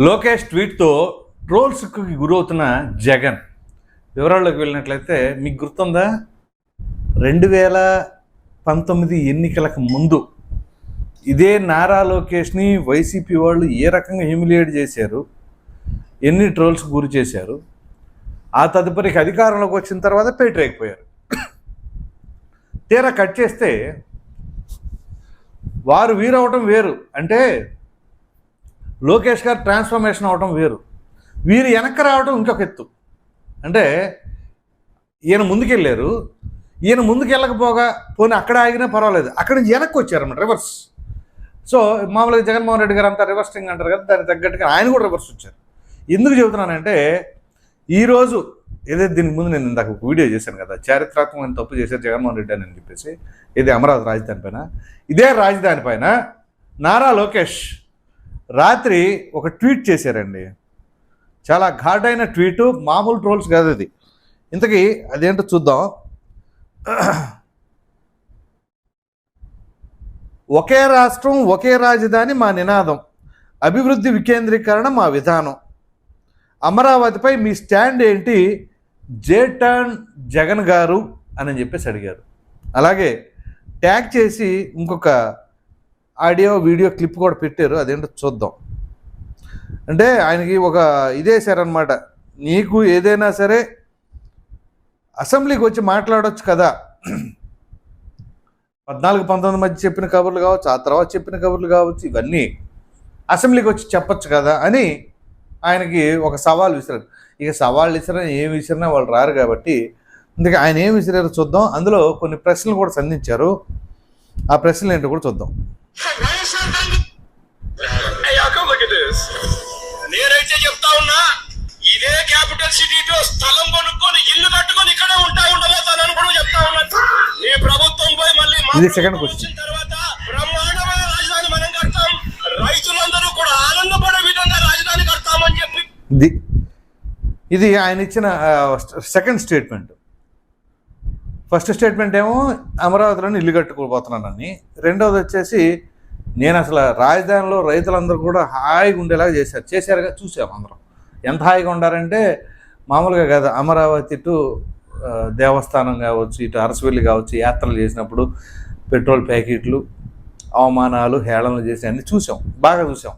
లోకేష్ ట్వీట్తో ట్రోల్స్కి గురవుతున్న జగన్ వివరాల్లోకి వెళ్ళినట్లయితే మీకు గుర్తుందా 2019 ఎన్నికలకు ముందు ఇదే నారా లోకేష్ని వైసీపీ వాళ్ళు ఏ రకంగా హ్యూమిలియేట్ చేశారు, ఎన్ని ట్రోల్స్కి గురి చేశారు. ఆ తదుపరికి అధికారంలోకి వచ్చిన తర్వాత పేటరేగిపోయారు. తీరా కట్ చేస్తే వారు వీరవటం వేరు, అంటే లోకేష్ గారు ట్రాన్స్ఫర్మేషన్ అవడం వేరు, వీరు వెనక్కి రావడం ఇంకొక ఎత్తు. అంటే ఈయన ముందుకెళ్ళారు, ఈయన ముందుకెళ్ళకపోగా పోనీ అక్కడ ఆగినా పర్వాలేదు, అక్కడి నుంచి వెనక్కి వచ్చారన్నమాట, రివర్స్. సో మామూలుగా జగన్మోహన్ రెడ్డి గారు అంతా రివర్సింగ్ అంటారు కదా, దానికి తగ్గట్టుగా ఆయన కూడా రివర్స్ వచ్చారు. ఎందుకు చెబుతున్నానంటే ఈరోజు ఏదైతే దీనికి ముందు నేను ఇందాక ఒక వీడియో చేశాను కదా, చారిత్రాత్మకమైన తప్పు చేశారు జగన్మోహన్ రెడ్డి అని చెప్పేసి, ఇది అమరావతి రాజధాని పైన. ఇదే రాజధాని పైన నారా లోకేష్ రాత్రి ఒక ట్వీట్ చేశారండి. చాలా ఘాటైన ట్వీటు, మామూలు ట్రోల్స్ కాదు అది. ఇంతకీ అదేంటో చూద్దాం. ఒకే రాష్ట్రం ఒకే రాజధాని మా నినాదం, అభివృద్ధి వికేంద్రీకరణ మా విధానం, అమరావతిపై మీ స్టాండ్ ఏంటి, జేటర్న్ జగన్ గారు అని చెప్పేసి అడిగారు. అలాగే ట్యాగ్ చేసి ఇంకొక ఆడియో వీడియో క్లిప్ కూడా పెట్టారు, అదేంటో చూద్దాం. అంటే ఆయనకి ఒక ఇదేశారనమాట, నీకు ఏదైనా సరే అసెంబ్లీకి వచ్చి మాట్లాడవచ్చు కదా, 14-19 మధ్య చెప్పిన కబుర్లు కావచ్చు, ఆ తర్వాత చెప్పిన కబుర్లు కావచ్చు, ఇవన్నీ అసెంబ్లీకి వచ్చి చెప్పచ్చు కదా అని ఆయనకి ఒక సవాల్ విసిరారు. ఇక సవాళ్ళు విసిరినా ఏం విసిరినా వాళ్ళు రారు కాబట్టి అందుకే ఆయన ఏం విసిరారో చూద్దాం. అందులో కొన్ని ప్రశ్నలు కూడా సంధించారు, ఆ ప్రశ్నలు ఏంటో కూడా చూద్దాం. నేనైతే చెప్తా ఉన్నా, ఇదే క్యాపిటల్ సిటీలో స్థలం కొనుక్కొని ఇల్లు కట్టుకొని ఇక్కడే ఉండబోతానని కూడా చెప్తా ఉన్నా. ఈ ప్రభుత్వం పోయి మళ్ళీ వచ్చిన తర్వాత బ్రహ్మాండమైన రాజధాని మనం కడతాం, రైతులందరూ కూడా ఆనందపడే విధంగా రాజధాని కడతామని చెప్పి ఇది ఆయన ఇచ్చిన సెకండ్ స్టేట్మెంట్. ఫస్ట్ స్టేట్మెంట్ ఏమో అమరావతిలోని ఇల్లు కట్టుకోబోతున్నానని, రెండవది వచ్చేసి నేను అసలు రాజధానిలో రైతులందరూ కూడా హాయిగా ఉండేలాగా చేశారుగా, చూసాము అందరం. ఎంత హాయిగా ఉండారంటే మామూలుగా కాదు, అమరావతి టు దేవస్థానం కావచ్చు, ఇటు అరసవెల్లి కావచ్చు, యాత్రలు చేసినప్పుడు పెట్రోల్ ప్యాకెట్లు, అవమానాలు, హేళనలు చేసి అన్నీ చూసాం, బాగా చూసాం.